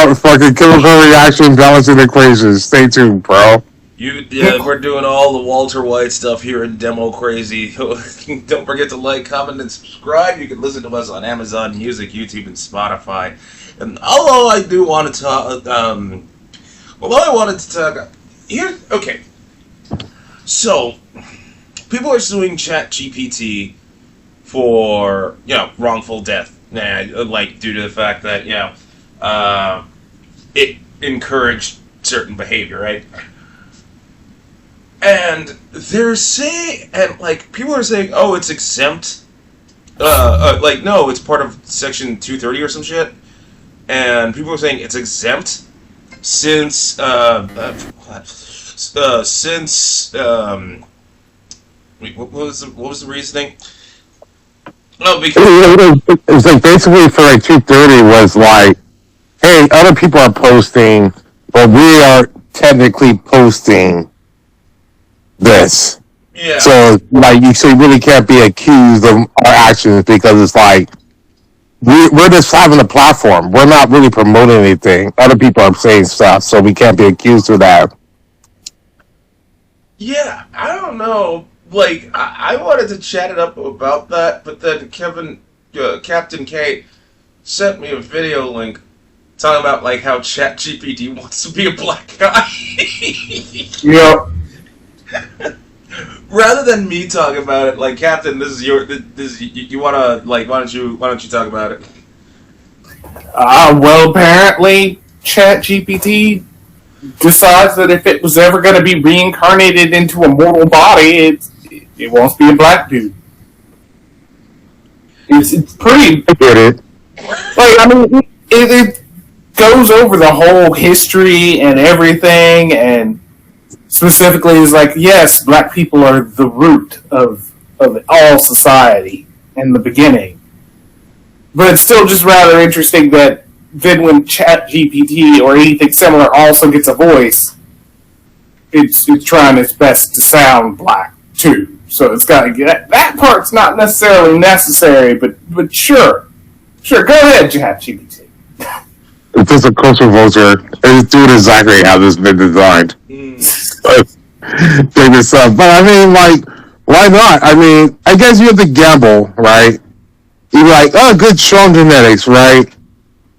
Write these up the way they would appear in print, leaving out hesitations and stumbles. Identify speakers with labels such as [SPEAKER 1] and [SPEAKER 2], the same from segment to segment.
[SPEAKER 1] about fucking chemical reaction balancing equations. Stay tuned, bro.
[SPEAKER 2] We're doing all the Walter White stuff here in Demo Crazy. Don't forget to like, comment, and subscribe. You can listen to us on Amazon Music, YouTube, and Spotify. And although I do want to talk, here. Okay, so people are suing ChatGPT for wrongful death, like due to the fact that it encouraged certain behavior, right? And they're saying, and like people are saying, oh, it's exempt. No, it's part of Section 230 or some shit. And people are saying it's exempt since wait, what was the reasoning? No, because
[SPEAKER 1] it was like basically for like 230 was like, hey, other people are posting, but we are technically posting this.
[SPEAKER 2] Yeah.
[SPEAKER 1] So you really can't be accused of our actions because it's like we're just having a platform. We're not really promoting anything. Other people are saying stuff, so we can't be accused of that.
[SPEAKER 2] Yeah, I don't know. Like, I wanted to chat it up about that, but then Captain K sent me a video link talking about like how ChatGPT wants to be a black guy.
[SPEAKER 1] Yep.
[SPEAKER 2] Rather than me talk about it, like Captain, you wanna like why don't you talk about it?
[SPEAKER 3] Well, apparently ChatGPT decides that if it was ever going to be reincarnated into a mortal body, it wants to be a black dude. It's pretty.
[SPEAKER 1] I get it.
[SPEAKER 3] Like, I mean, it goes over the whole history and everything, and specifically is like, yes, black people are the root of all society in the beginning. But it's still just rather interesting that then when ChatGPT or anything similar also gets a voice, it's trying its best to sound black too. So it's got to get that part's not necessarily necessary, but sure, go ahead, ChatGPT.
[SPEAKER 1] It's just a cultural vulture. It's doing exactly how this has been designed. Take this up. But I mean, like, why not? I mean, I guess you have to gamble, right? You're like, oh, good, strong genetics, right?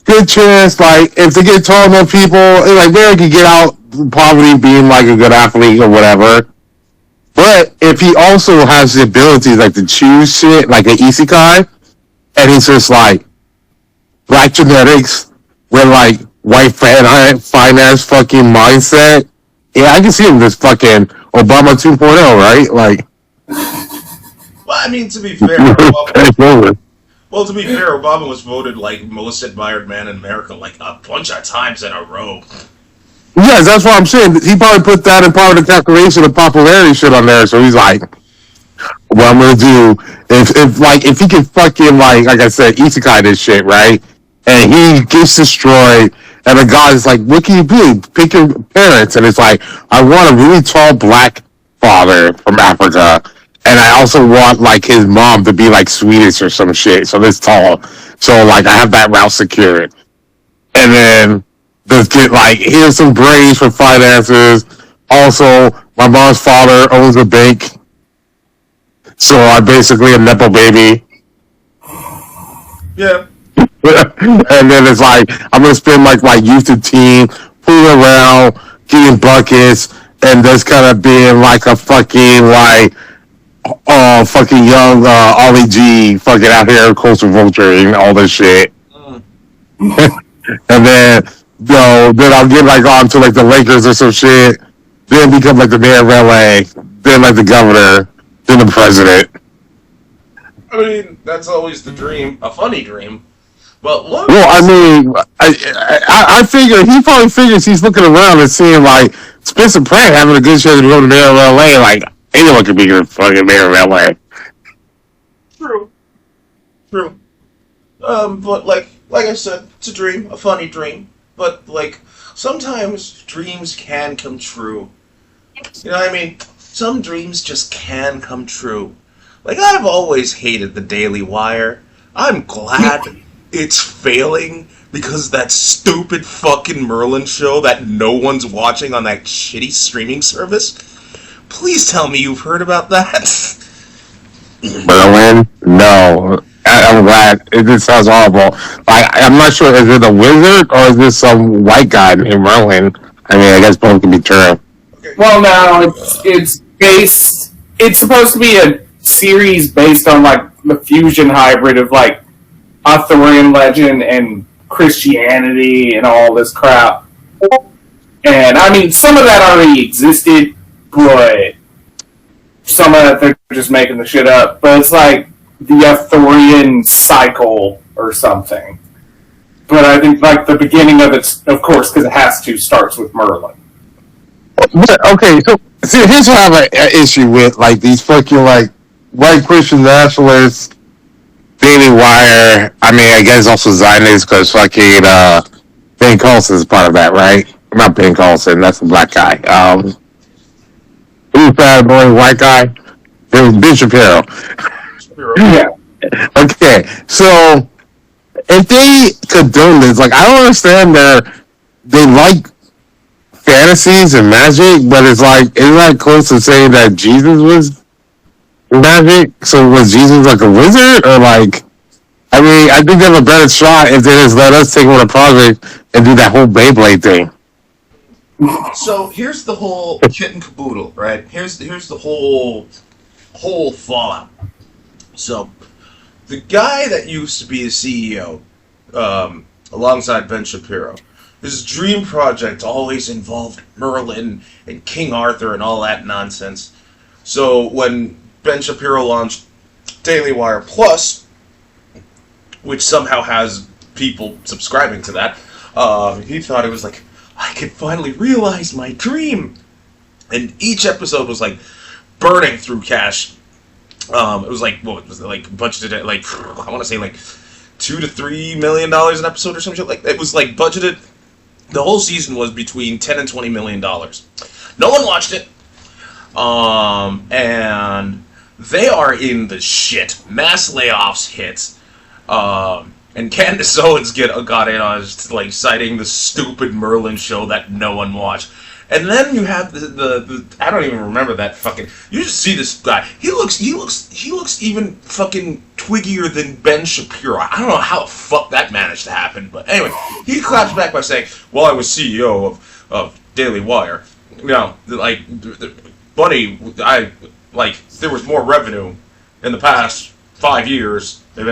[SPEAKER 1] Good chance, like, if they get tall enough people, like, they could get out of poverty being, like, a good athlete or whatever. But if he also has the ability, like, to choose shit, like an isekai, and he's just, like, black genetics with, like, white finance fucking mindset, yeah, I can see him just fucking Obama 2.0, right? Like,
[SPEAKER 2] well, I mean, to be fair, Obama was voted like most admired man in America like a bunch of times in a row.
[SPEAKER 1] Yes, that's what I'm saying. He probably put that in part of the calculation of popularity shit on there. So he's like, what I'm gonna do if he can fucking like I said, isekai this shit, right? And he gets destroyed. And the guy's like, what can you do? Pick your parents. And it's like, I want a really tall black father from Africa. And I also want, like, his mom to be, like, Swedish or some shit. So this tall. So, like, I have that route secured. And then just get, like, here's some braids for finances. Also, my mom's father owns a bank. So I'm basically a Nepo baby.
[SPEAKER 2] Yeah.
[SPEAKER 1] And then it's like, I'm going to spend my youth and teen fooling around, getting buckets, and just kind of being like a fucking, like, fucking young Ollie G fucking out here coastal vulturing all this shit. And then I'll get like on to like the Lakers or some shit, then become like the mayor of LA, then like the governor, then the president.
[SPEAKER 2] I mean, that's always the dream, a funny dream. Well,
[SPEAKER 1] I mean, I figure he probably figures he's looking around and seeing like Spencer Pratt having a good chance to go to mayor of LA. Like anyone could be the fucking mayor of LA.
[SPEAKER 2] True. But like I said, it's a dream, a funny dream. But like sometimes dreams can come true. You know what I mean? Some dreams just can come true. Like I've always hated the Daily Wire. I'm glad it's failing because that stupid fucking Merlin show that no one's watching on that shitty streaming service? Please tell me you've heard about that.
[SPEAKER 1] Merlin? No. I'm glad. It just sounds horrible. Like, I'm not sure, is it a wizard or is this some white guy named Merlin? I mean, I guess both can be true.
[SPEAKER 3] Well, no, it's based. It's supposed to be a series based on like the fusion hybrid of like Arthurian legend and Christianity and all this crap. And I mean, some of that already existed, but some of that they're just making the shit up. But it's like the Arthurian cycle or something. But I think like the beginning of it, of course, because it has to, starts with Merlin.
[SPEAKER 1] But, okay, so see, here's what I have an issue with, like, these fucking, like, white Christian nationalists, Daily Wire, I mean, I guess also Zionists, because fucking, Ben Carlson's part of that, right? Not Ben Carlson, that's the black guy. Who's that boy, white guy? It was Ben Shapiro.
[SPEAKER 3] Yeah.
[SPEAKER 1] Okay, so, if they condone this, like, I don't understand they like fantasies and magic, but it's like close to saying that Jesus was magic. So was Jesus like a wizard, or like? I mean, I think they have a better shot if they just let us take over the project and do that whole Beyblade thing.
[SPEAKER 2] So here's the whole kit and caboodle, right? Here's the whole fallout. So the guy that used to be a CEO, alongside Ben Shapiro, his dream project always involved Merlin and King Arthur and all that nonsense. So when Ben Shapiro launched Daily Wire Plus, which somehow has people subscribing to that, he thought it was like, I could finally realize my dream. And each episode was like burning through cash. It was like, what was it, like budgeted at like, I want to say like $2 to $3 million an episode or some shit. Like, it was like budgeted. The whole season was between $10 and $20 million. No one watched it. And they are in the shit. Mass layoffs hit. And Candace Owens got in on like citing the stupid Merlin show that no one watched. And then you have the I don't even remember that fucking. You just see this guy. He looks even fucking twiggier than Ben Shapiro. I don't know how the fuck that managed to happen, but anyway, he claps back by saying, "Well, I was CEO of Daily Wire. You know, like, buddy, I like there was more revenue in the past 5 years." And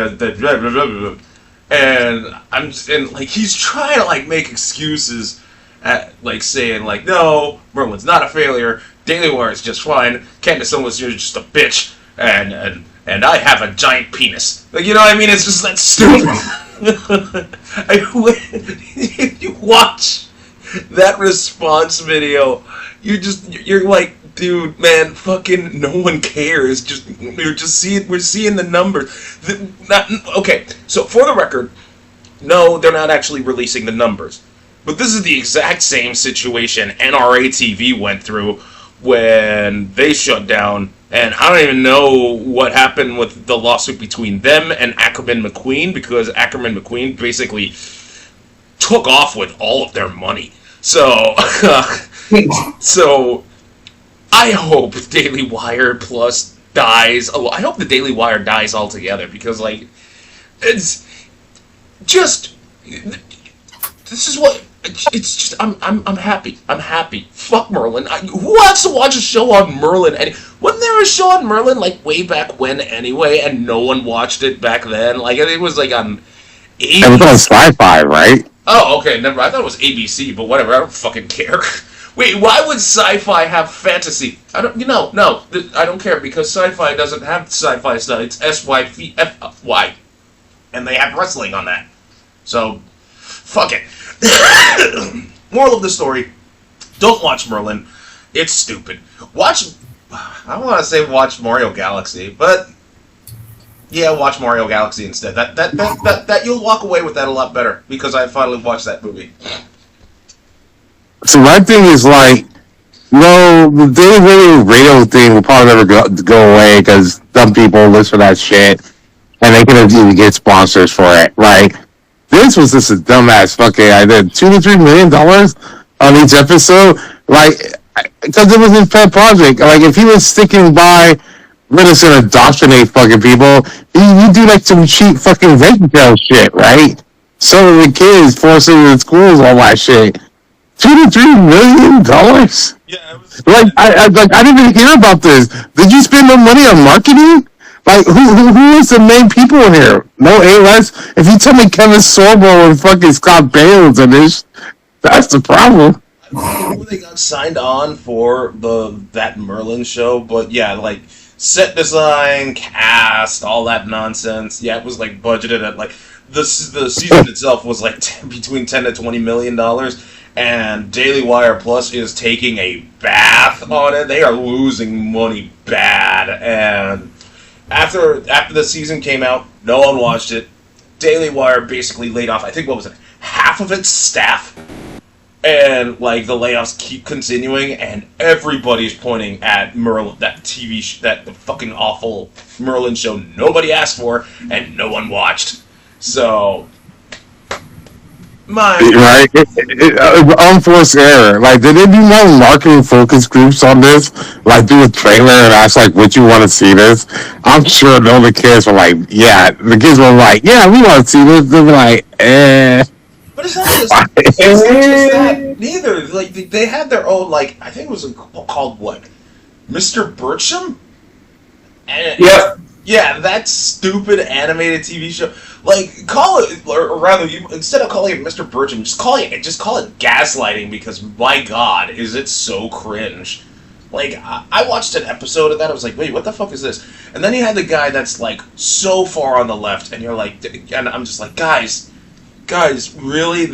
[SPEAKER 2] I'm just, and like he's trying to like make excuses. At, like saying like, no, Merlin's not a failure, Daily Wire is just fine, Candace Owens, you're just a bitch, and I have a giant penis. Like, you know what I mean? It's just that stupid. If you watch that response video, you're like, dude, man, fucking no one cares. We're seeing the numbers. Okay, so for the record, no, they're not actually releasing the numbers. But this is the exact same situation NRA TV went through when they shut down, and I don't even know what happened with the lawsuit between them and Ackerman McQueen, because Ackerman McQueen basically took off with all of their money. So, so I hope Daily Wire Plus dies. I hope the Daily Wire dies altogether, because like it's just. This is what it's just. I'm happy. I'm happy. Fuck Merlin. Who wants to watch a show on Merlin? Wasn't there a show on Merlin like way back when anyway, and no one watched it back then? Like it was like on. ABC.
[SPEAKER 1] It was on Sci-Fi, right?
[SPEAKER 2] Oh, okay. Never. I thought it was ABC, but whatever. I don't fucking care. Wait, why would Sci-Fi have fantasy? I don't. No. I don't care, because Sci-Fi doesn't have Sci-Fi stuff. It's SYFY, and they have wrestling on that. So. Fuck it. Moral of the story, don't watch Merlin. It's stupid. I don't want to say watch Mario Galaxy, but yeah, watch Mario Galaxy instead. That you'll walk away with that a lot better, because I finally watched that movie.
[SPEAKER 1] So my thing is like, no, the daily radio thing will probably never go away, because some people listen to that shit and they can even get sponsors for it. Like, This was just a dumbass fucking idea. $2 to $3 million on each episode, like, because it was his pet project. Like, if he was sticking by, we're just gonna indoctrinate fucking people. You do like some cheap fucking VeggieTales shit, right? So the kids forcing in schools, all that shit. $2 to $3 million.
[SPEAKER 2] Yeah, it was.
[SPEAKER 1] Like I didn't even hear about this. Did you spend no money on marketing? Like who is the main people in here? No A-list. If you tell me Kevin Sorbo and fucking Scott Bales in this, that's the problem.
[SPEAKER 2] I don't know they got signed on for that Merlin show, but yeah, like set design, cast, all that nonsense. Yeah, it was like budgeted at like the season itself was like between $10 to $20 million, and Daily Wire Plus is taking a bath on it. They are losing money bad, and after the season came out, no one watched it. Daily Wire basically laid off, I think, what was it, half of its staff, and like the layoffs keep continuing, and everybody's pointing at Merlin, that that the fucking awful Merlin show nobody asked for and no one watched. So,
[SPEAKER 1] right, unforced error. Like, did they do more marketing focus groups on this? Like, do a trailer and ask like, would you want to see this? I'm sure no the kids were like, yeah. The kids were like, yeah, we want to see this. They were like, eh.
[SPEAKER 2] But it's not just that neither. Like they had their own, like, I think it was called what, Mr. Bircham? And yeah, that stupid animated TV show. Like, call it, or rather, instead of calling it Mr. Bircham, just call it gaslighting, because my God, is it so cringe. Like, I watched an episode of that, I was like, wait, what the fuck is this? And then you had the guy that's like so far on the left, and you're like, and I'm just like, guys, really?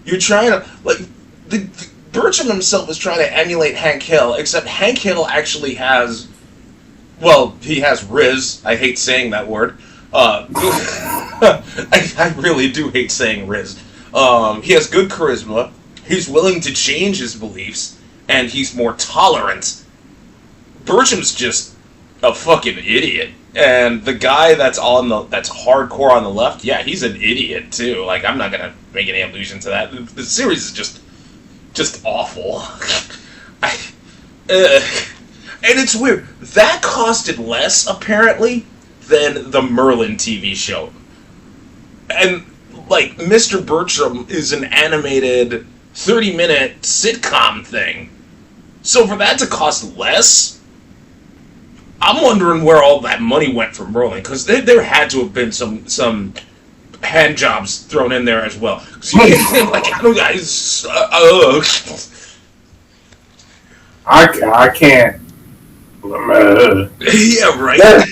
[SPEAKER 2] You're trying to, like, the Bircham himself is trying to emulate Hank Hill, except Hank Hill actually has, well, he has Riz. I hate saying that word. I really do hate saying Riz. He has good charisma, he's willing to change his beliefs, and he's more tolerant. Bircham's just a fucking idiot. And the guy that's hardcore on the left, yeah, he's an idiot too. Like, I'm not gonna make any allusion to that. The series is just awful. And it's weird. That costed less, apparently, than the Merlin TV show. And, like, Mr. Bircham is an animated 30-minute sitcom thing. So for that to cost less, I'm wondering where all that money went from Merlin, because there had to have been some hand jobs thrown in there as well. Because you can't, like, I don't guys.
[SPEAKER 3] I can't.
[SPEAKER 2] Yeah, right.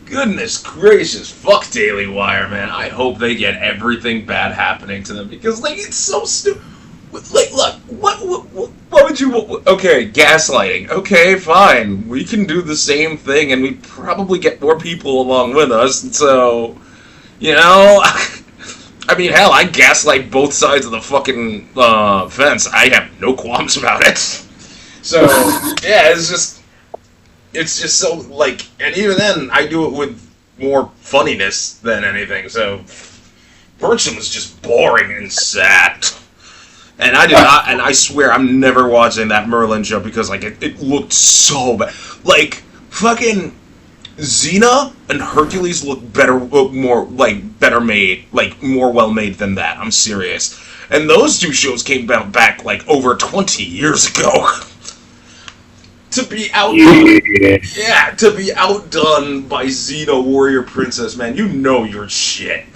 [SPEAKER 2] Goodness gracious, fuck Daily Wire, man. I hope they get everything bad happening to them, because, like, it's so stupid. Like, look, what would you... Okay, gaslighting. Okay, fine. We can do the same thing, and we probably get more people along with us, so... You know... I mean, hell, I gaslight both sides of the fucking fence. I have no qualms about it. So, yeah, it's just so, like... And even then, I do it with more funniness than anything, so... Bircham was just boring and sad. And I did not, and I swear I'm never watching that Merlin show, because, like, it looked so bad. Like, fucking Xena and Hercules look better made, like, more well made than that. I'm serious. And those two shows came back, like, over 20 years ago. To be outdone, to be outdone by Xena Warrior Princess, man, you know your shit.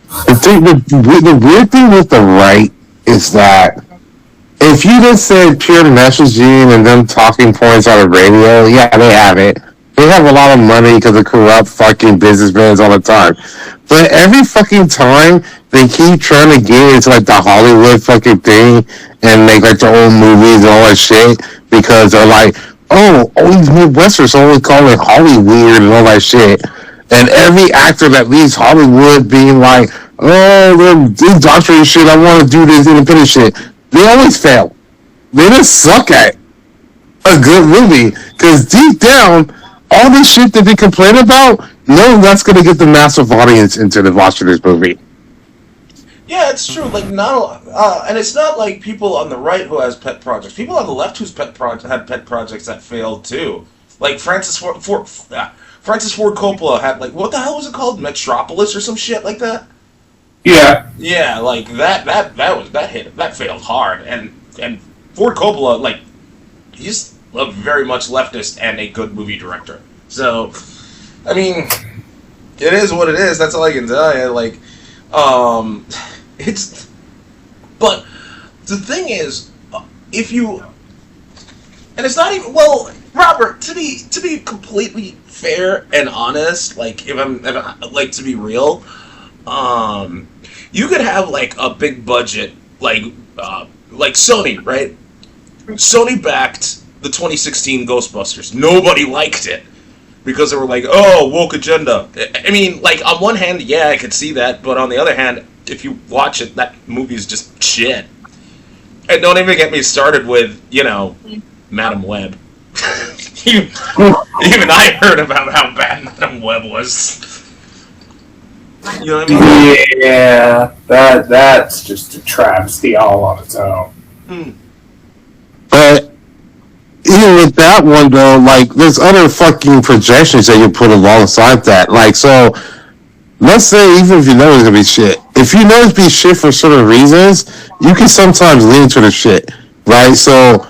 [SPEAKER 1] The weird thing with the right is that if you just said pure messaging and them talking points on the radio, yeah, they have it. They have a lot of money because of corrupt fucking businessmen all the time. But every fucking time they keep trying to get into like the Hollywood fucking thing and make like their own movies and all that shit, because they're like, oh, all these Midwesterners always call it Hollyweird and all that shit. And every actor that leaves Hollywood being like, oh, they're doctoring shit, I want to do this independent shit, they always fail. They just suck at a good movie. Because deep down, all this shit that they complain about, no, that's going to get the massive audience into the watching this movie.
[SPEAKER 2] Yeah, it's true. Like and it's not like people on the right who has pet projects. People on the left whose had pet projects that failed too. Like Francis Ford Coppola had, like, what the hell was it called? Metropolis or some shit like that.
[SPEAKER 3] Yeah.
[SPEAKER 2] Yeah, like that failed hard, and Ford Coppola, like, he's a very much leftist and a good movie director. So, I mean, it is what it is. That's all I can tell you. Like, but the thing is, if you, and it's not even, well, Robert, to be completely fair and honest, like, if I'm like, to be real, you could have, like, a big budget, like Sony, right? Sony backed the 2016 Ghostbusters. Nobody liked it because they were like, oh, woke agenda. I mean, like, on one hand, yeah, I could see that, but on the other hand, if you watch it, that movie is just shit. And don't even get me started with, Madam Web. Even I heard about how bad Madam Web was. You know what I mean?
[SPEAKER 3] Yeah, that's just a travesty all on its own.
[SPEAKER 1] But even with that one, though, like, there's other fucking projections that you put alongside that. Like, so, let's say, even if you know it's gonna be shit, if you know it's gonna be shit for certain reasons, you can sometimes lean to the shit, right? So,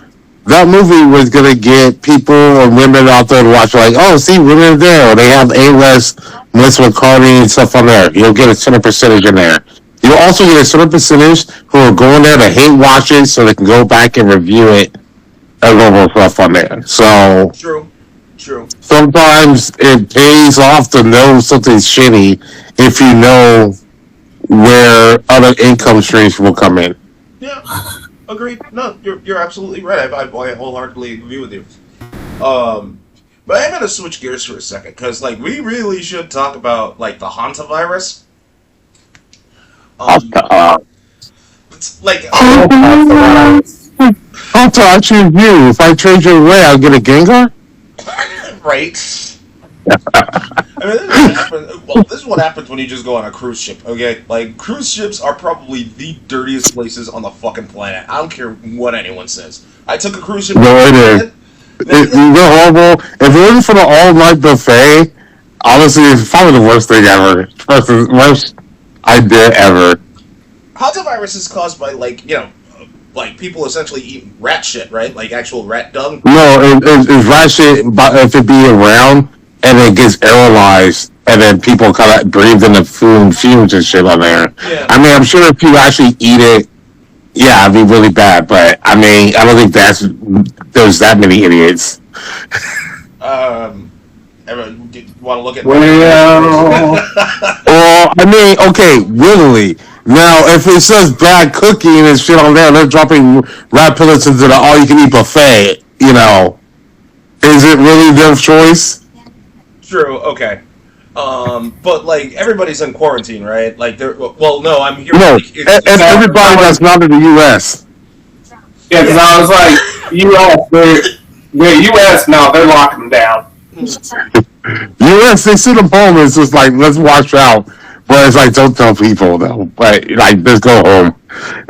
[SPEAKER 1] that movie was gonna get people or women out there to watch, like, oh, see, women are there, or they have A-list Melissa McCartney and stuff on there. You'll get a certain percentage in there. You'll also get a certain percentage who are going there to hate watch it so they can go back and review it and go stuff on there. So,
[SPEAKER 2] True.
[SPEAKER 1] sometimes it pays off to know something's shitty if you know where other income streams will come in.
[SPEAKER 2] Yeah, agreed. No, you're absolutely right. I wholeheartedly agree with you. But I'm gonna switch gears for a second because, like, we really should talk about, like, the hantavirus. It's like,
[SPEAKER 1] I'll touch you. If I trade you away, I'll get a Gengar.
[SPEAKER 2] right? I mean, this is what happens when you just go on a cruise ship. Okay, like, cruise ships are probably the dirtiest places on the fucking planet. I don't care what anyone says. I took a cruise ship.
[SPEAKER 1] No, it is. It's horrible. If it wasn't for the all-night buffet, honestly, it's probably the worst thing ever. Worst idea ever.
[SPEAKER 2] Hantavirus is caused by, like, like, people essentially eating rat shit, right? Like, actual rat dung.
[SPEAKER 1] No, it's rat shit, but if it be around and it gets aerolized, and then people kind of breathe in the fumes and shit on there.
[SPEAKER 2] Yeah.
[SPEAKER 1] I mean, I'm sure if you actually eat it, yeah, it'd be really bad. But I mean, I don't think there's that many idiots.
[SPEAKER 2] Everyone, want to look at?
[SPEAKER 1] Well, I mean, okay, willingly. Now, if it says bad cooking and shit on there, they're dropping rat pellets into the all-you-can-eat buffet. Is it really their choice?
[SPEAKER 2] True. Okay. But, like, everybody's in quarantine, right? Like, no, I'm here.
[SPEAKER 1] No, and everybody that's not in the U.S.
[SPEAKER 3] Yeah, because I was like, U.S. No, they're locking them down.
[SPEAKER 1] U.S. they sit them home and it's just like, let's watch out. But it's like, don't tell people though. But like, just go home.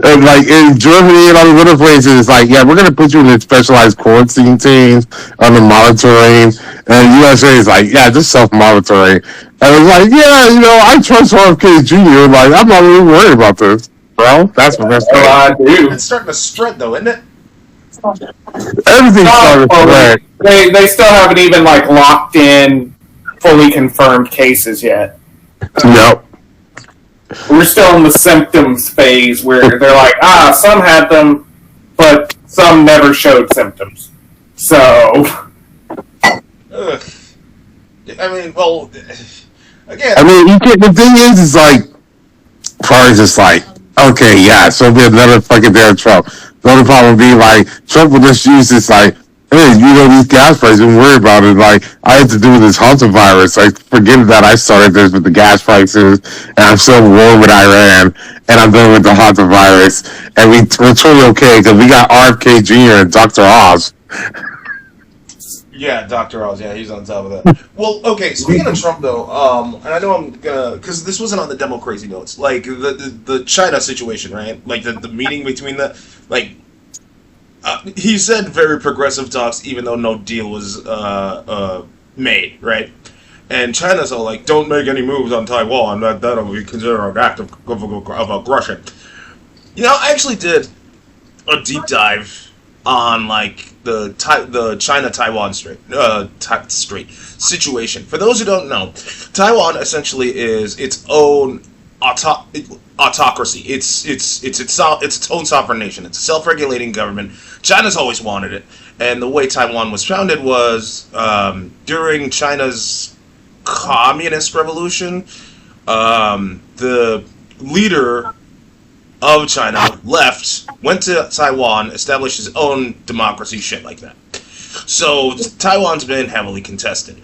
[SPEAKER 1] And like in Germany and all the other places, it's like, yeah, we're gonna put you in a specialized quarantine teams under monitoring. And USA is like, yeah, just self-monitoring. And it's like, yeah, I trust RFK Jr. Like, I'm not really worried about this, bro. That's what I
[SPEAKER 3] do.
[SPEAKER 2] It's starting to spread though, isn't it?
[SPEAKER 1] Everything's starting to spread.
[SPEAKER 3] They still haven't even, like, locked in fully confirmed cases yet.
[SPEAKER 1] Nope.
[SPEAKER 3] We're still in the symptoms phase where they're like, some had them, but some never showed symptoms. So,
[SPEAKER 2] Ugh. I mean, well, again.
[SPEAKER 1] I mean, the thing is like, probably just like, okay, yeah, so it'll be another fucking day of Trump. The only problem would be like, Trump will just use this like, hey, these gas prices, don't worry about it. Like, I had to do with this hantavirus. Like, forget that I started this with the gas prices, and I'm still in war with Iran, and I'm done with the hantavirus, and we're totally okay, because we got RFK Jr. and Dr. Oz.
[SPEAKER 2] Yeah, Dr. Oz. Yeah, he's on top of that. Well, okay. Speaking of Trump, though, and I know I'm gonna because this wasn't on the demo crazy notes, like the China situation, right? Like the meeting between like he said very progressive talks, even though no deal was made, right? And China's all like, don't make any moves on Taiwan. That'll be considered an act of aggression. You know, I actually did a deep dive on like the China Taiwan Strait situation. For those who don't know, Taiwan essentially is its own autocracy. It's its own sovereign nation. It's a self-regulating government. China's always wanted it, and the way Taiwan was founded was during China's communist revolution. The leader of China left, went to Taiwan, established his own democracy, shit like that. So Taiwan's been heavily contested.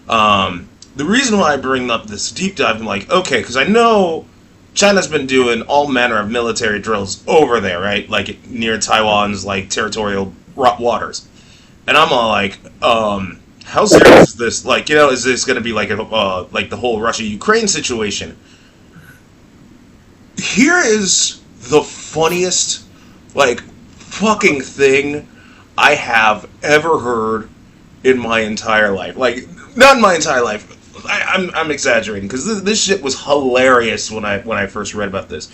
[SPEAKER 2] The reason why I bring up this deep dive, I'm like, okay, because I know China's been doing all manner of military drills over there, right? Like near Taiwan's like territorial waters, and I'm all like, how serious is this? Like, you know, is this going to be like like the whole Russia-Ukraine situation? Here is the funniest, like, fucking thing I have ever heard in my entire life. Like, not in my entire life. I'm exaggerating because this shit was hilarious when I first read about this.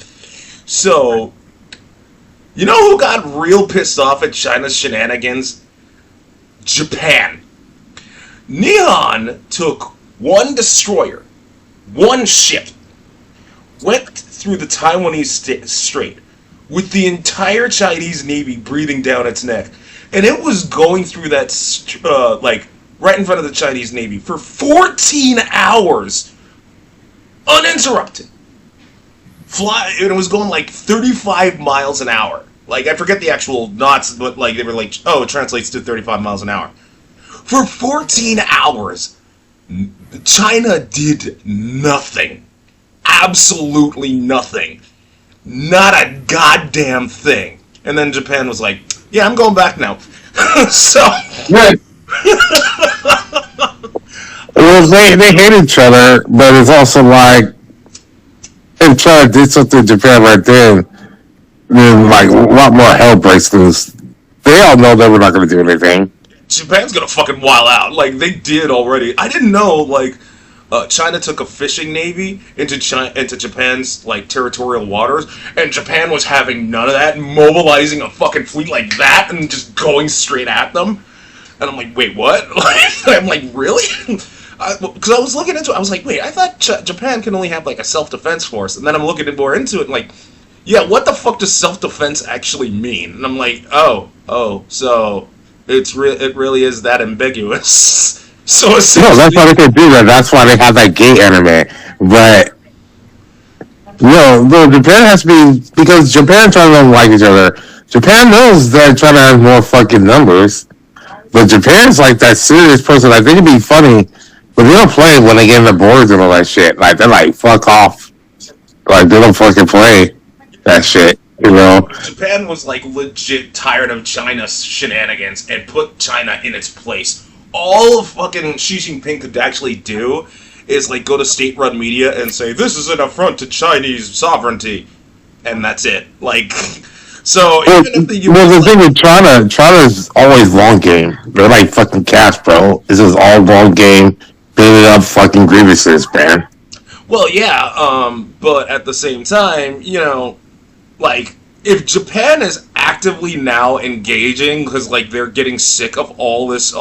[SPEAKER 2] So, you know who got real pissed off at China's shenanigans? Japan. Nihon took one destroyer, one ship, went through the Taiwanese Strait with the entire Chinese Navy breathing down its neck, and it was going through that like right in front of the Chinese Navy for 14 hours, uninterrupted. And it was going like 35 miles an hour. Like, I forget the actual knots, but like they were like, oh, it translates to 35 miles an hour. For 14 hours, China did nothing. Absolutely nothing. Not a goddamn thing. And then Japan was like, yeah, I'm going back now. So...
[SPEAKER 1] Right. Well, they hate each other, but it's also like, if China did something to Japan right then like a lot more hell breaks loose. They all know that we're not going to do anything.
[SPEAKER 2] Japan's gonna fucking wild out. Like, they did already. I didn't know, like, China took a fishing navy into Japan's, like, territorial waters, and Japan was having none of that, mobilizing a fucking fleet like that and just going straight at them. And I'm like, wait, what? I'm like, really? Because I was looking into it, I was like, wait, I thought Japan can only have, like, a self-defense force. And then I'm looking more into it, and like, yeah, what the fuck does self-defense actually mean? And I'm like, oh, so... it really is that ambiguous. So essentially,
[SPEAKER 1] no, that's why they can do that. That's why they have that gay anime. But no, Japan has to be, because Japan and China don't like each other. Japan knows that China has more fucking numbers, but Japan's like that serious person. Like, they can be funny, but they don't play when they get in the borders and all that shit. Like, they're like, fuck off. Like, they don't fucking play that shit. You know,
[SPEAKER 2] Japan was like legit tired of China's shenanigans and put China in its place. All fucking Xi Jinping could actually do is like go to state-run media and say, this is an affront to Chinese sovereignty, and that's it. Like, so even if the US,
[SPEAKER 1] well, the thing with China's always long game. They're like fucking cats, bro. This is all long game, building up fucking grievances, man.
[SPEAKER 2] Well, yeah, but at the same time, you know, like, if Japan is actively now engaging because, like, they're getting sick of all this,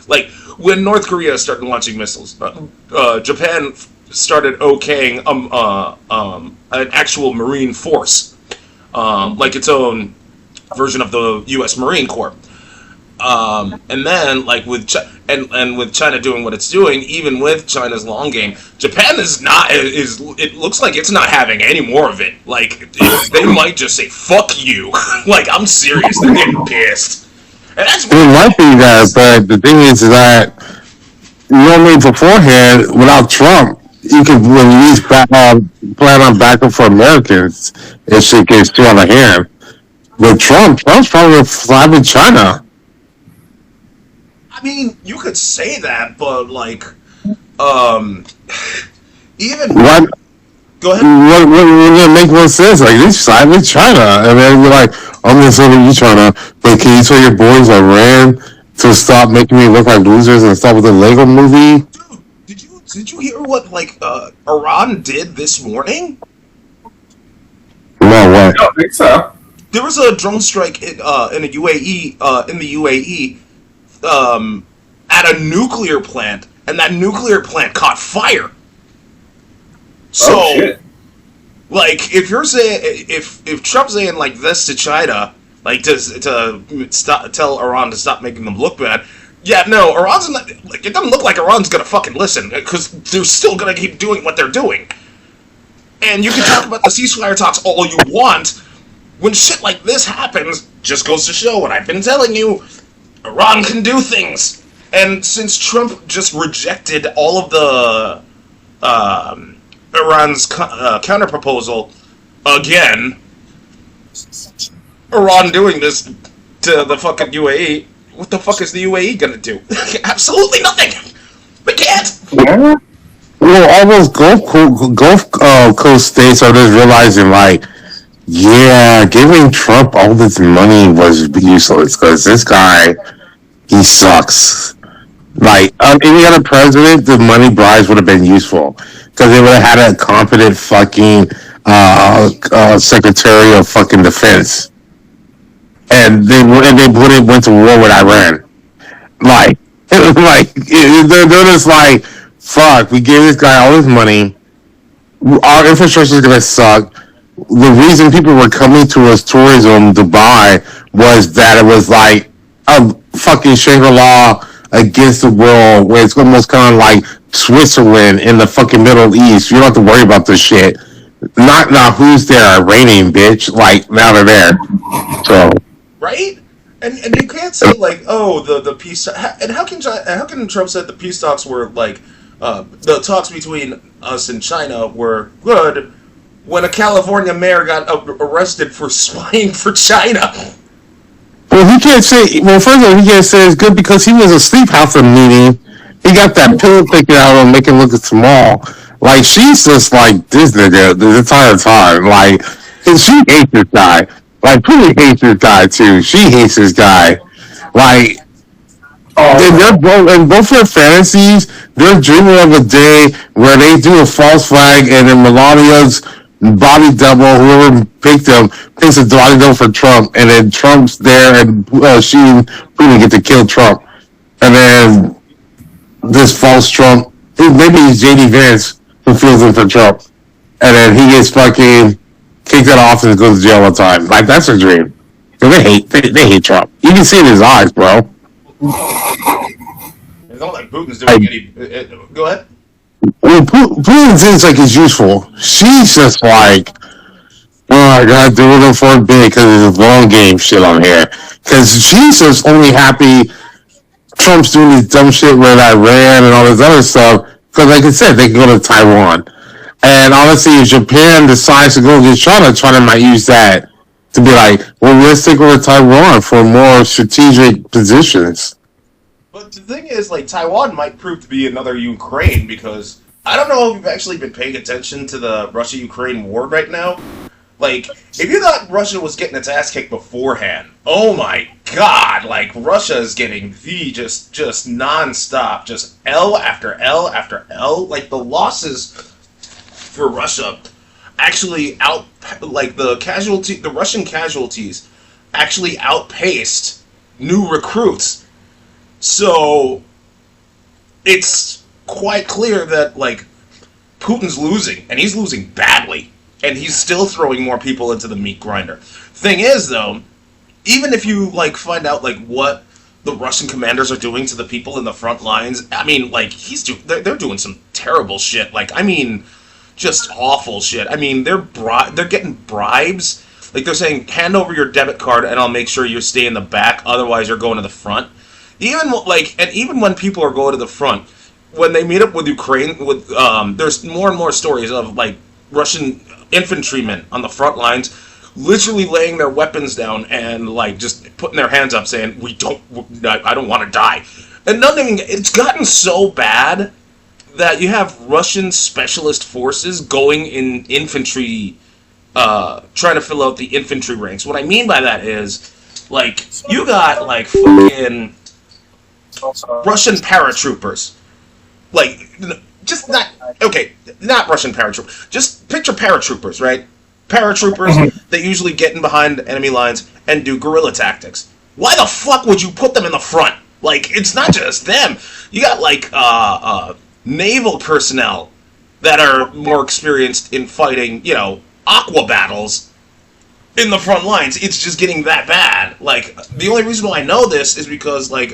[SPEAKER 2] like, when North Korea started launching missiles, Japan started okaying an actual Marine force, like its own version of the U.S. Marine Corps. And then, like, with with China doing what it's doing, even with China's long game, Japan it looks like it's not having any more of it. Like, they might just say, fuck you. Like, I'm serious, they're getting pissed. And that's
[SPEAKER 1] it might be that, but the thing is that, you know what I mean, beforehand, without Trump, you could, when you use plan on backing for Americans, it shit gets too out of hand. With Trump's probably flying China.
[SPEAKER 2] mean, you could say that, but like, even
[SPEAKER 1] What?
[SPEAKER 2] go ahead.
[SPEAKER 1] What would make more sense? Like, they side with China, and then you're like, I'm gonna side with you, China, but can you tell your boys Iran to stop making me look like losers and stop with the Lego movie?
[SPEAKER 2] Dude, did you hear what like Iran did this morning?
[SPEAKER 1] No,
[SPEAKER 3] I
[SPEAKER 1] what?
[SPEAKER 3] don't think so.
[SPEAKER 2] There was a drone strike in a UAE in the UAE at a nuclear plant, and that nuclear plant caught fire. So,
[SPEAKER 3] Oh shit.
[SPEAKER 2] like, if you're saying if Trump's saying like this to China, like to stop, tell Iran to stop making them look bad. Yeah, no, Iran's not. Like, it doesn't look like Iran's gonna fucking listen because they're still gonna keep doing what they're doing. And you can talk about the ceasefire talks all you want. When shit like this happens, just goes to show what I've been telling you. Iran can do things. And since Trump just rejected all of the Iran's counterproposal again, Iran doing this to the fucking UAE, what the fuck is the UAE gonna do? Absolutely nothing. They can't.
[SPEAKER 1] Yeah. Well, all those Gulf Coast states are just realizing, like, yeah, giving Trump all this money was useless because this guy, he sucks. Like, any other president, the money bribes would have been useful because they would have had a competent fucking Secretary of fucking Defense, and they wouldn't went to war with Iran. Like, they're just like, fuck, we gave this guy all this money. Our infrastructure is gonna suck. The reason people were coming to us tourism Dubai was that it was like a fucking Shangri-La against the world, where it's almost kind of like Switzerland in the fucking Middle East. You don't have to worry about this shit. Not who's there, raining, bitch. Like, now they're there. So,
[SPEAKER 2] Right? And you can't say like, oh, the peace. And how can Trump say the peace talks were like the talks between us and China were good when a California mayor got arrested for spying for China?
[SPEAKER 1] well, he can't say. Well, first of all, he can't say it's good because he was asleep half the meeting. He got that pillow taken out and make him look small. Like, she's just like this nigga the entire time. Like, and she hates this guy. Like, Pootie hates this guy too. She hates this guy. Like, they're both in both their fantasies. They're dreaming of a day where they do a false flag and then Melania's body double, whoever picked him, picks a body double for Trump, and then Trump's there and she and Putin get to kill Trump, and then this false Trump, maybe it's JD Vance who fills in for Trump, and then he gets fucking kicked out of office and goes to jail all the time. Like, that's a dream. They hate Trump. You can see it in his eyes, bro.
[SPEAKER 2] It's not like Putin's doing any. Go ahead.
[SPEAKER 1] Well, Putin thinks like he's useful. She's just like, oh, I gotta do it for a bit because it's a long game shit on here. Because she's just only happy Trump's doing this dumb shit with Iran and all this other stuff. Because, like I said, they can go to Taiwan. And honestly, if Japan decides to go against China, China might use that to be like, well, let's take over Taiwan for more strategic positions.
[SPEAKER 2] But the thing is, like, Taiwan might prove to be another Ukraine because I don't know if you've actually been paying attention to the Russia-Ukraine war right now. Like, if you thought Russia was getting its ass kicked beforehand, oh my god, like, Russia is getting just non-stop, just L after L after L. Like, the losses for Russia actually the Russian casualties actually outpaced new recruits. So it's quite clear that, like, Putin's losing, and he's losing badly, and he's still throwing more people into the meat grinder. Thing is, though, even if you, like, find out, like, what the Russian commanders are doing to the people in the front lines, I mean, like, they're doing some terrible shit. Like, I mean, just awful shit. I mean, they're getting bribes. Like, they're saying, hand over your debit card and I'll make sure you stay in the back, otherwise you're going to the front. Even when people are going to the front, when they meet up with Ukraine, there's more and more stories of, like, Russian infantrymen on the front lines literally laying their weapons down and, like, just putting their hands up saying, I don't want to die. And nothing. It's gotten so bad that you have Russian specialist forces going in infantry, trying to fill out the infantry ranks. What I mean by that is, like, you got like fucking Russian paratroopers, like, just not okay, not Russian paratroopers. Just picture paratroopers, right? Paratroopers that usually get in behind enemy lines and do guerrilla tactics. Why the fuck would you put them in the front? Like, it's not just them. You got like naval personnel that are more experienced in fighting, you know, aqua battles in the front lines. It's just getting that bad. Like, the only reason why I know this is because, like,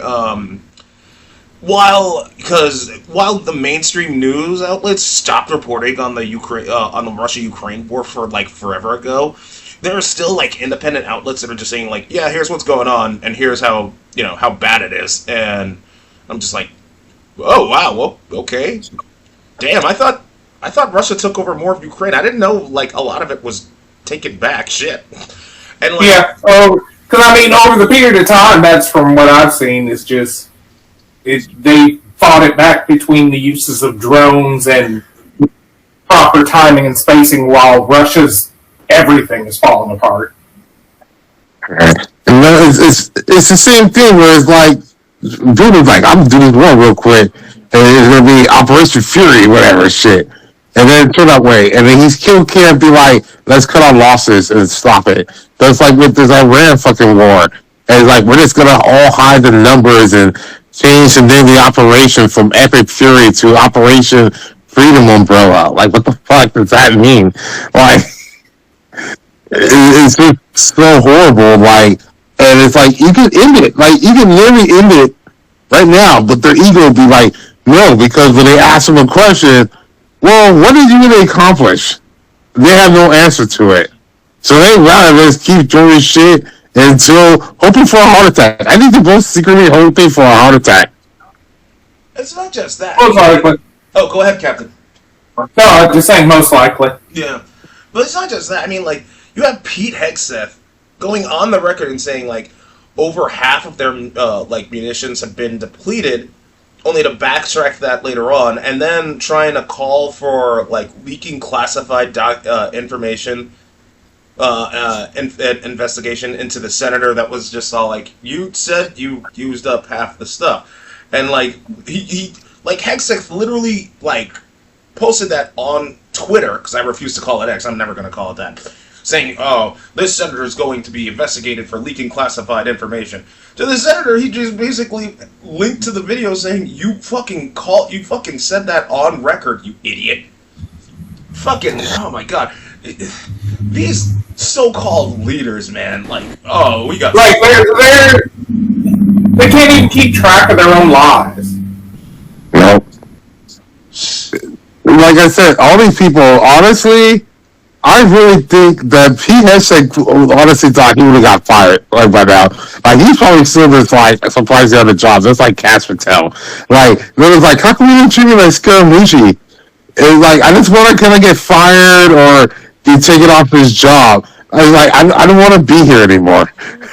[SPEAKER 2] while the mainstream news outlets stopped reporting on the Russia-Ukraine war for like forever ago, there are still like independent outlets that are just saying like, yeah, here's what's going on and here's how, you know, how bad it is. And I'm just like, oh wow, well, okay, damn, I thought Russia took over more of Ukraine. I didn't know like a lot of it was taken back. Shit. And like,
[SPEAKER 3] yeah, because I mean, over the period of time, that's from what I've seen. Is just they fought it back between the uses of drones and proper timing and spacing, while Russia's everything is falling apart.
[SPEAKER 1] And it's the same thing where it's like, dude is like, I'm doing this one real quick, and it's gonna be Operation Fury, whatever shit. And then turn that way, and then he's can't be like, let's cut our losses and stop it. That's like with this Iran fucking war. And it's like, we're just gonna all hide the numbers and change the name of the operation from Epic Fury to Operation Freedom Umbrella. Like, what the fuck does that mean? Like, it's just so horrible. Like, and it's like, you can end it. Like, you can literally end it right now, but their ego will be like, no, because when they ask them a question, well, what did you really accomplish? They have no answer to it. So they rather just keep doing shit until hoping for a heart attack. I think they're both secretly hoping for a heart attack.
[SPEAKER 2] it's not just that.
[SPEAKER 3] Most likely.
[SPEAKER 2] Oh, go ahead, Captain.
[SPEAKER 3] No, I'm just saying most likely.
[SPEAKER 2] Yeah, but it's not just that. I mean, like, you have Pete Hegseth going on the record and saying like over half of their like munitions have been depleted, only to backtrack that later on, and then trying to call for like leaking classified information, investigation into the senator that was just all like, you said you used up half the stuff, and like he like Hegseth literally like posted that on Twitter, because I refuse to call it X. I'm never going to call it that. Saying, oh, this senator is going to be investigated for leaking classified information. To the senator, he just basically linked to the video saying, you fucking said that on record, you idiot. Fucking, oh my god. These so-called leaders, man, like, oh, we got...
[SPEAKER 3] Like, they can't even keep track of their own lives.
[SPEAKER 1] No. Like I said, all these people, honestly, I really think that Pete Hegseth honestly thought he would have got fired like by now. Like, he's probably still just like surprised the other jobs. That's like Cass Patel. Like, it was like, how come you didn't treat me like Scaramucci? It's like, I just want to kind of get fired or be taken off his job. I was like, I don't want to be here anymore.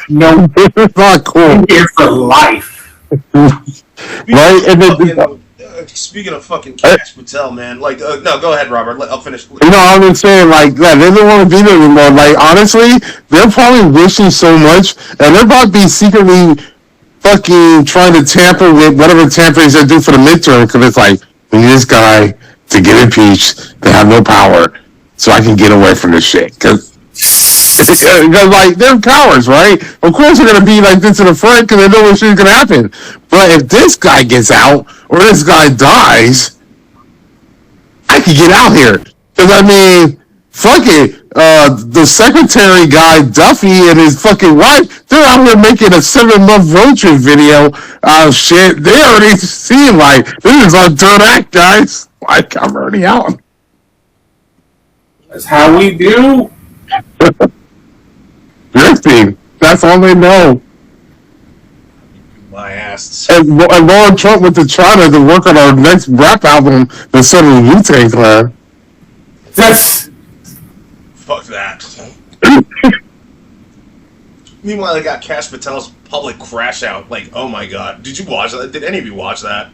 [SPEAKER 1] No, this is not cool.
[SPEAKER 3] I'm here for life.
[SPEAKER 1] Right? And then,
[SPEAKER 2] speaking of fucking Cash Patel, man, like, no, go ahead, Robert. I'll finish.
[SPEAKER 1] You know, I'm just saying, like, yeah, they don't want to be there anymore. Like, honestly, they're probably wishing so much, and they're about to be secretly fucking trying to tamper with whatever tampering they do for the midterm, because it's like, we need this guy to get impeached, to have no power, so I can get away from this shit. Because, like, they're cowards, right? Of course they're going to be like this in the front, because they know what shit's going to happen. But if this guy gets out, or this guy dies, I could get out here. Because, I mean, fuck it. The secretary guy, Duffy, and his fucking wife, they're out here making a 7-month road trip video. Shit. They already seem like, this is our third act, guys. Like, I'm already out.
[SPEAKER 3] That's how we do.
[SPEAKER 1] Drifting. That's all they know.
[SPEAKER 2] My ass.
[SPEAKER 1] And Lauren Trump went to China to work on our next rap album, the son of the Wu-Tang Clan.
[SPEAKER 3] That's...
[SPEAKER 2] Fuck that. Meanwhile, they got Cash Patel's public crash out. Like, oh my god, did you watch that? Did any of you watch that?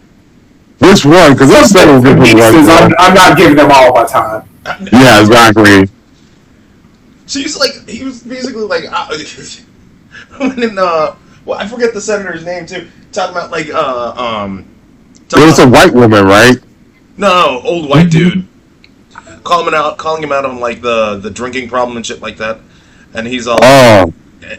[SPEAKER 1] Which one? Because that's
[SPEAKER 3] The pieces, I'm not giving them all my time.
[SPEAKER 1] Yeah, exactly.
[SPEAKER 2] So he was basically like, when well, I forget the senator's name too. Talking about like,
[SPEAKER 1] It was a white woman, right?
[SPEAKER 2] No, old white dude. Calling him out on like the drinking problem and shit like that. And he's all,
[SPEAKER 1] Oh,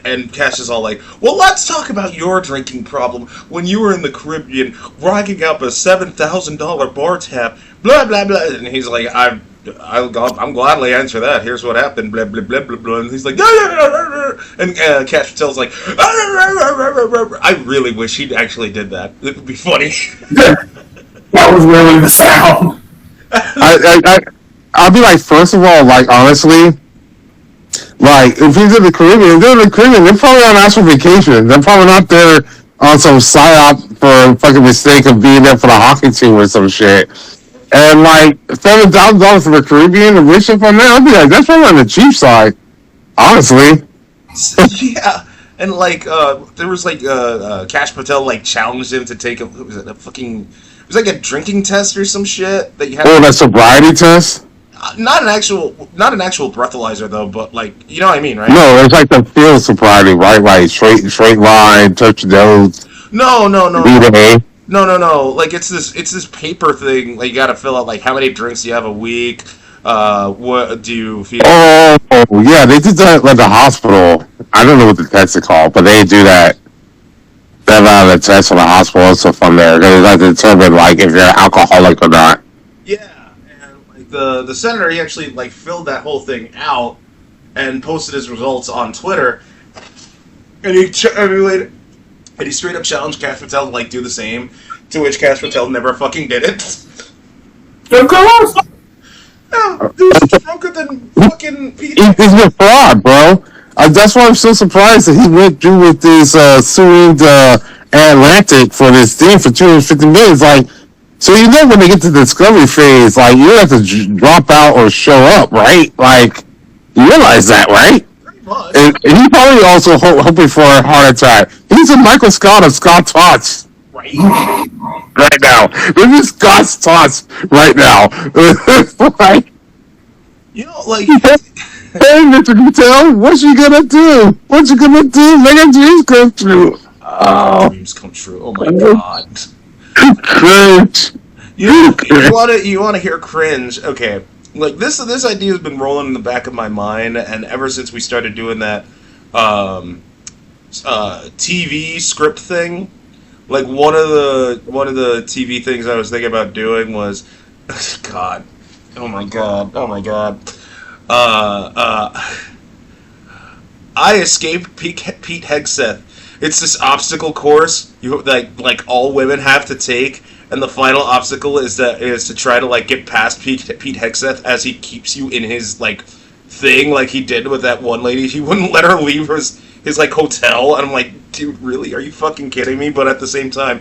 [SPEAKER 2] and Cash is all like, well, let's talk about your drinking problem when you were in the Caribbean, racking up a $7,000 bar tab, blah blah blah. And he's like, I'm gladly answer that. Here's what happened, blah blah blah blah blah. And he's like, and Cash Patel's like, I really wish he actually did that. It would be funny.
[SPEAKER 3] That was really the sound.
[SPEAKER 1] I'll be like, first of all, like, honestly, like, if he's in the Caribbean, they're probably on actual vacation. They're probably not there on some psyop for a fucking mistake of being there for the hockey team or some shit. And, like, $7,000 for the Caribbean, the rich shit on there, I'll be like, that's probably on the cheap side, honestly.
[SPEAKER 2] Yeah. And like, there was like, Cash Patel like challenged him to take a it was like a drinking test or some shit that you had.
[SPEAKER 1] Oh, that sobriety test?
[SPEAKER 2] Not an actual breathalyzer though, but like, you know what I mean, right?
[SPEAKER 1] No, it's like the field sobriety, right? Like straight line, touch nose.
[SPEAKER 2] No.
[SPEAKER 1] B-Day.
[SPEAKER 2] No. Like it's this paper thing. Like you got to fill out like how many drinks you have a week. What do you feel?
[SPEAKER 1] Oh, yeah, they did that at the hospital. I don't know what the test is called, but they do that. They have the test in the hospital and stuff on there. They like to determine like if you're an alcoholic or not.
[SPEAKER 2] Yeah, and like the senator, he actually like filled that whole thing out and posted his results on Twitter, and he straight up challenged Cash Patel to like do the same. To which Cash Patel never fucking did it.
[SPEAKER 3] Of course.
[SPEAKER 2] No, dude's drunker than fucking Pete.
[SPEAKER 1] He's a fraud, bro. That's why I'm so surprised that he went through with this suing Atlantic for this thing for $250 million. Like, so you know when they get to the discovery phase, like you have to drop out or show up, right? Like, you realize that, right?
[SPEAKER 2] Pretty much.
[SPEAKER 1] And he probably also hoping for a heart attack. He's a Michael Scott of Scott Tots.
[SPEAKER 2] Right.
[SPEAKER 1] Right now. This is Scott's Tots right now. Like,
[SPEAKER 2] You know, like.
[SPEAKER 1] hey, Mr. Patel, what you gonna do? What you gonna do? Make a dreams come true. Oh,
[SPEAKER 2] Dreams come true. Oh my god.
[SPEAKER 1] cringe.
[SPEAKER 2] You want to hear cringe? Okay, like this idea has been rolling in the back of my mind, and ever since we started doing that TV script thing, like one of the TV things I was thinking about doing was, God, oh my god. I escaped Pete Hegseth. It's this obstacle course you like all women have to take, and the final obstacle is to try to like get past Pete Hegseth as he keeps you in his like thing, like he did with that one lady. He wouldn't let her leave his like hotel, and I'm like, dude, really? Are you fucking kidding me? But at the same time,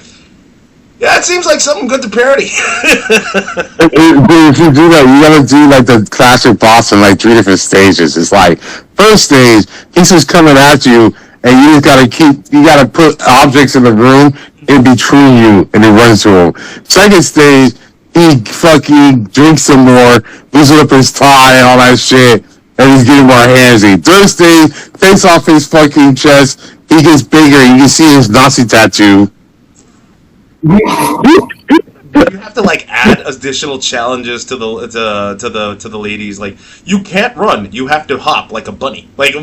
[SPEAKER 2] yeah, it seems like something good to parody.
[SPEAKER 1] If you do that, you gotta do like the classic boss in like 3 different stages. It's like, first stage, he's just coming at you, and you just gotta put objects in the room in between you, and he runs to him. Second stage, he fucking drinks some more, loses up his tie and all that shit, and he's getting more handsy. Third stage, takes off his fucking chest, he gets bigger, you can see his Nazi tattoo.
[SPEAKER 2] You have to like add additional challenges to the ladies. Like, you can't run, you have to hop like a bunny. Like
[SPEAKER 3] Yeah.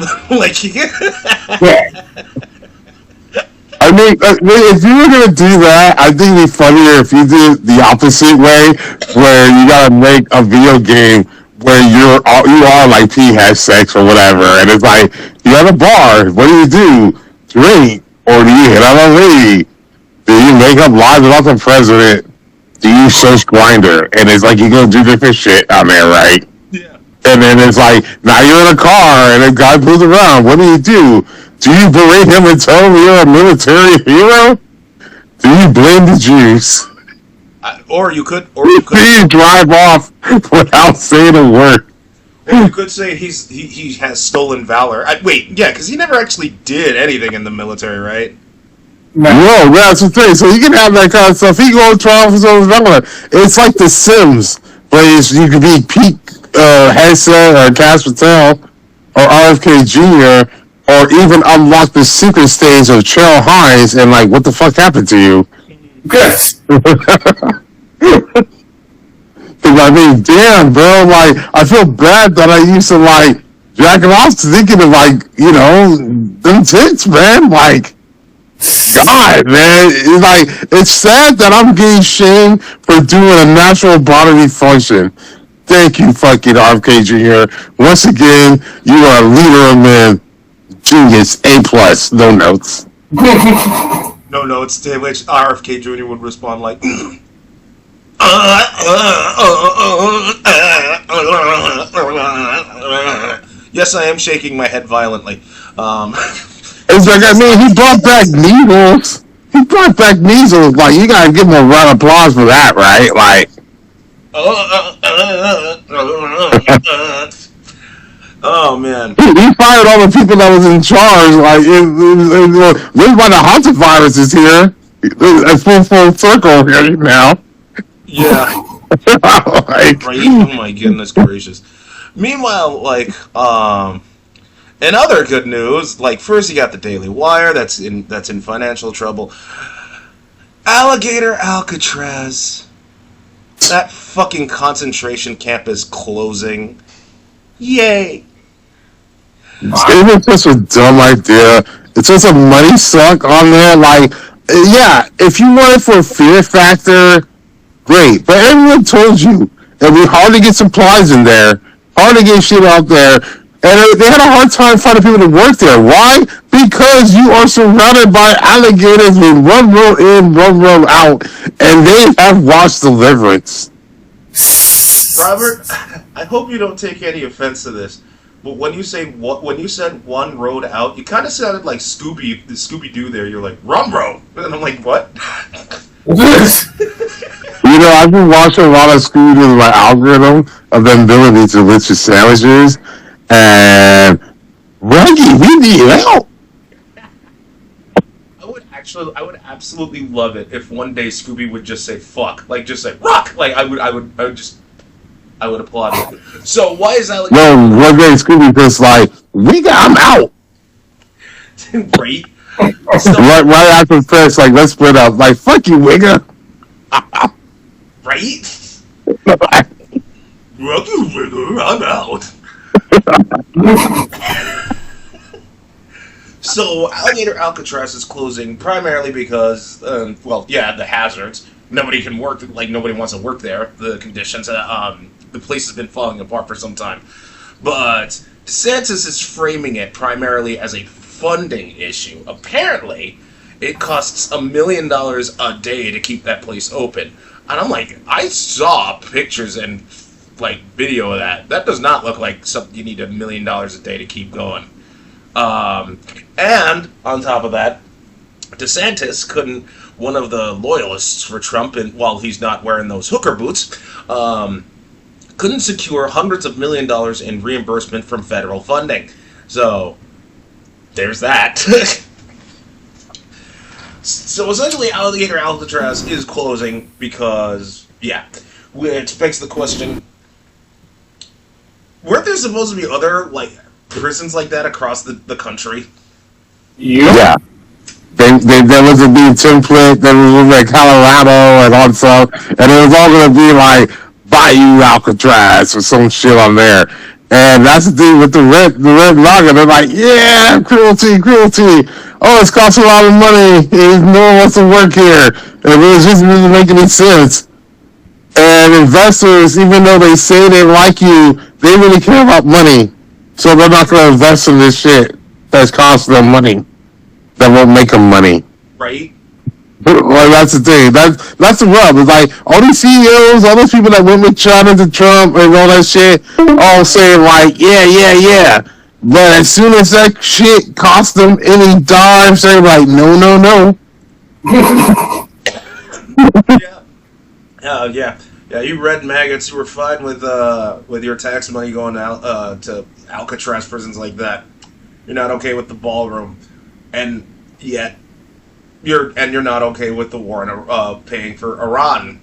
[SPEAKER 1] I mean, if you were gonna do that, I think it'd be funnier if you did the opposite way, where you gotta make a video game where you are like P has sex or whatever, and it's like you're at a bar. What do? Drink, or do you hit on a lady? Do you make up lies about the president? Do you search Grindr? And it's like you go do different shit on there, right?
[SPEAKER 2] Yeah.
[SPEAKER 1] And then it's like, now you're in a car and a guy pulls around. What do? Do you berate him and tell him you're a military hero? Do you blame the Jews?
[SPEAKER 2] Or you could
[SPEAKER 1] Do you drive off without saying a word?
[SPEAKER 2] Or you could say he has stolen valor. Because he never actually did anything in the military, right?
[SPEAKER 3] No.
[SPEAKER 1] Whoa, that's the thing. So you can have that kind of stuff. He go to trial for something similar. It's like The Sims, but you could be Pete Hegseth or Cass Patel or RFK Jr. or even unlock the secret stage of Cheryl Hines and like, what the fuck happened to you?
[SPEAKER 3] Yes.
[SPEAKER 1] I mean, damn, bro. Like, I feel bad that I used to like jack it off thinking of like, them tits, man. Like, God, man. It's like, it's sad that I'm getting shamed for doing a natural bodily function. Thank you, fucking RFK Jr. Once again, you are a leader of men. Genius. A+. No notes.
[SPEAKER 2] No notes, to which RFK Jr. would respond like, yes, I am shaking my head violently.
[SPEAKER 1] It's like, I mean, he brought back needles. He brought back measles. Like, you gotta give him a round of applause for that, right? Like,
[SPEAKER 2] oh man,
[SPEAKER 1] he fired all the people that was in charge. Like, this why the haunted virus is here. It's full circle here now.
[SPEAKER 2] yeah.
[SPEAKER 1] Like,
[SPEAKER 2] Right? Oh my goodness gracious. Meanwhile, like, in other good news, like first you got the Daily Wire that's in financial trouble. Alligator Alcatraz. That fucking concentration camp is closing. Yay.
[SPEAKER 1] It's just a dumb idea. It's just a money suck on there. Like, yeah, if you want it for a fear factor, great. But everyone told you that we hard to get supplies in there, hard to get shit out there, and they had a hard time finding people to work there. Why? Because you are surrounded by alligators with one row in, one row out, and they have watched Deliverance.
[SPEAKER 2] Robert, I hope you don't take any offense to this, but when you said one road out, you kind of sounded like Scooby Doo. There, you're like Rumro, and I'm like, what?
[SPEAKER 1] I've been watching a lot of Scooby Doo with my algorithm of them doing these delicious sandwiches, and Reggie, we need help.
[SPEAKER 2] I would absolutely love it if one day Scooby would just say fuck, like just say rock, like I would applaud it. So why is that?
[SPEAKER 1] No, one day Scooby just like, I'm out.
[SPEAKER 2] Right?
[SPEAKER 1] Right after first, like, let's split up. Like, fuck you, wigger.
[SPEAKER 2] Right? Fuck you, wigger, I'm out. So, Alligator Alcatraz is closing primarily because, the hazards. Nobody can work, like, nobody wants to work there. The conditions, the place has been falling apart for some time. But DeSantis is framing it primarily as a funding issue. Apparently, it costs $1 million a day to keep that place open. And I'm like, I saw pictures and, like, video of that. That does not look like something you need $1 million a day to keep going. And on top of that, DeSantis one of the loyalists for Trump, and while he's not wearing those hooker boots, couldn't secure hundreds of $millions in reimbursement from federal funding. So, there's that. So essentially, Alligator Alcatraz is closing because, which begs the question, weren't there supposed to be other, like, prisons like that across the country?
[SPEAKER 1] Yeah. There was a big template, there was like Colorado and all stuff, and it was all going to be like Bayou Alcatraz or some shit on there. And that's the thing with the red logo. They're like, yeah, cruelty. Oh, it's costing a lot of money. No one wants to work here. And it just doesn't make any sense. And investors, even though they say they like you, they really care about money. So they're not going to invest in this shit that's costing them money. That won't make them money.
[SPEAKER 2] Right?
[SPEAKER 1] Like, that's the thing. That's the rub. It's like, all these CEOs, all those people that went with China to Trump and all that shit, all saying like, yeah. But as soon as that shit cost them any dimes, they're like, no.
[SPEAKER 2] Yeah. Yeah, you red maggots, you were fine with your tax money going out to Alcatraz prisons like that. You're not okay with the ballroom, and yet you're not okay with the war and paying for Iran.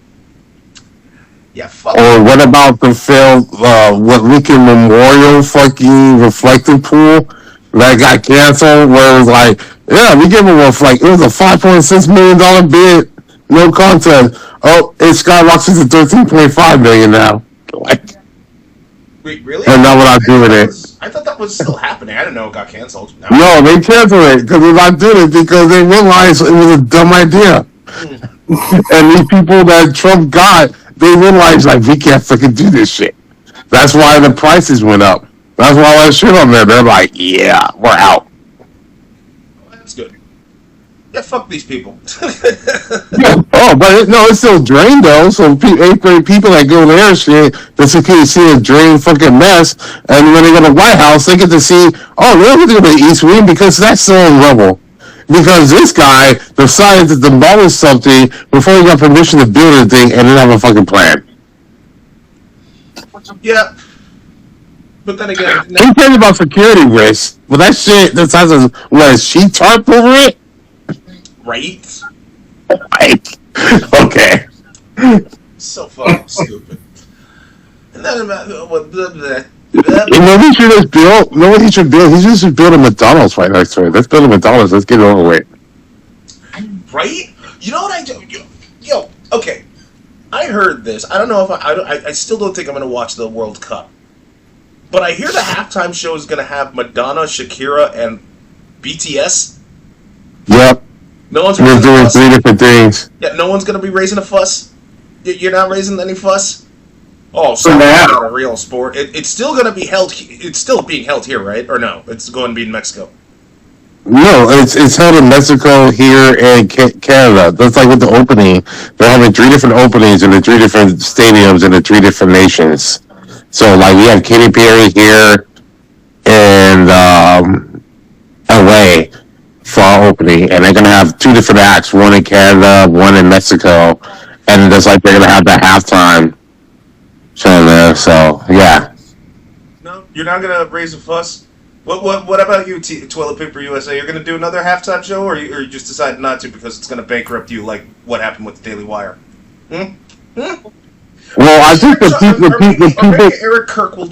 [SPEAKER 2] Yeah, fuck.
[SPEAKER 1] Or what about the failed what Lincoln Memorial fucking reflective pool that got canceled? Where it was like, yeah, we give him a like it was a $5.6 million bid, no contest. Oh, it skyrockets to 13.5 million now. Like,
[SPEAKER 2] Wait, really?
[SPEAKER 1] and now we're not doing it.
[SPEAKER 2] I thought that was still happening. I didn't know it got canceled.
[SPEAKER 1] No, they canceled it because they're not doing it because they realized it was a dumb idea. And these people that Trump got, they realized like we can't fucking do this shit. That's why the prices went up. That's why all that shit on there. They're like, yeah, we're out.
[SPEAKER 2] That's good. Yeah, fuck these people.
[SPEAKER 1] Oh, but no, it's still drained though. So eighth grade people that go there and shit, they can see a drain fucking mess. And when they go to the White House, they get to see, oh, they're going to the East Wing because that's still in rubble. Because this guy decided to demolish something before he got permission to build anything and didn't have a fucking plan.
[SPEAKER 2] Yeah. But then again,
[SPEAKER 1] He cares about security risks, but that shit that has a sheet tarp over it.
[SPEAKER 2] right?
[SPEAKER 1] Right. Okay.
[SPEAKER 2] So fucking stupid. And then about what the
[SPEAKER 1] You know what he should have built? You know what he should build? He should build a McDonald's right next to it. Let's build a McDonald's. Let's get it over with.
[SPEAKER 2] right? You know what I do? Yo, okay. I heard this. I don't know if I still don't think I'm gonna watch the World Cup. But I hear the halftime show is gonna have Madonna, Shakira, and BTS.
[SPEAKER 1] Yep.
[SPEAKER 2] No one's
[SPEAKER 1] We're
[SPEAKER 2] raising a
[SPEAKER 1] doing
[SPEAKER 2] fuss.
[SPEAKER 1] 3 different things.
[SPEAKER 2] Yeah, no one's gonna be raising a fuss. You're not raising any fuss. Oh,
[SPEAKER 3] For
[SPEAKER 2] so
[SPEAKER 3] now.
[SPEAKER 2] not a real sport. It's still gonna be held. It's still being held here, right? Or no? It's going to be in Mexico.
[SPEAKER 1] No, it's held in Mexico, here, and Canada. That's like with the opening. They're having 3 different openings in the 3 different stadiums in the 3 different nations. So, like, we have Katy Perry here and LA for our opening. And they're going to have 2 different acts, one in Canada, one in Mexico. And just like they're going to have the halftime show there. So, yeah.
[SPEAKER 2] No, you're not gonna raise a fuss. What about you, Toilet Paper USA? You're gonna do another halftime show, or you just decided not to because it's gonna bankrupt you, like what happened with the Daily Wire?
[SPEAKER 1] Well, I think the people.
[SPEAKER 2] Eric Kirk will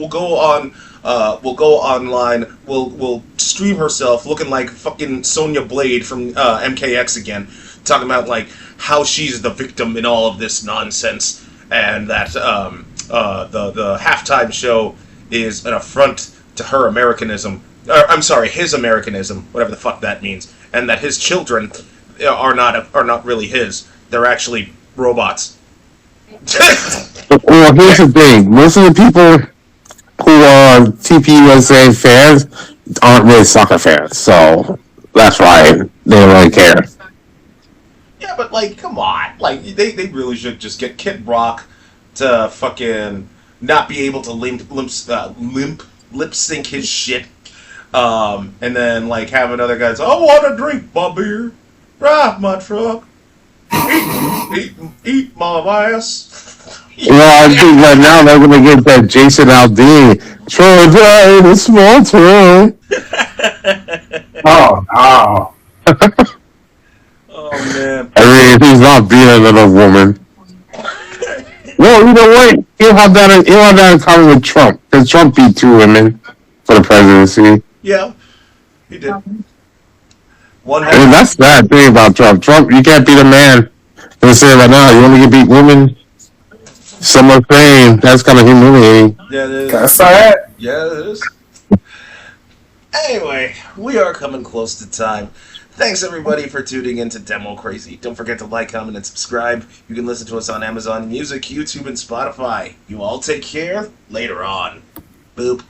[SPEAKER 2] go online, will stream herself looking like fucking Sonya Blade from MKX again, talking about like how she's the victim in all of this nonsense, and that the halftime show is an affront to her Americanism. I'm sorry, his Americanism, whatever the fuck that means, and that his children are not really his. They're actually robots.
[SPEAKER 1] Well, here's the thing. Most of the people who are TPUSA fans aren't really soccer fans, so that's why they don't really care.
[SPEAKER 2] Yeah, but like, come on, like they really should just get Kid Rock to fucking not be able to lip sync his shit, and then like have another guy say, "I want to drink my beer, drive my truck, eat my ass."
[SPEAKER 1] Well, I think right now they're going to get that Jason Aldean, Troy Day, the small town.
[SPEAKER 3] Oh.
[SPEAKER 2] Oh man!
[SPEAKER 1] I mean, if he's not being another woman. Well, you know what? He'll have that in common with Trump, because Trump beat 2 women for the presidency.
[SPEAKER 2] Yeah, he did. One.
[SPEAKER 1] I mean, that's the bad thing about Trump. Trump, you can't beat a man. They're saying right now, you only can beat women. Some are saying that's kind of humiliating.
[SPEAKER 2] Yeah, it is.
[SPEAKER 3] That's alright.
[SPEAKER 2] Yeah, it is. Anyway, we are coming close to time. Thanks everybody for tuning in to Demo Crazy. Don't forget to like, comment, and subscribe. You can listen to us on Amazon Music, YouTube, and Spotify. You all take care. Later on. Boop.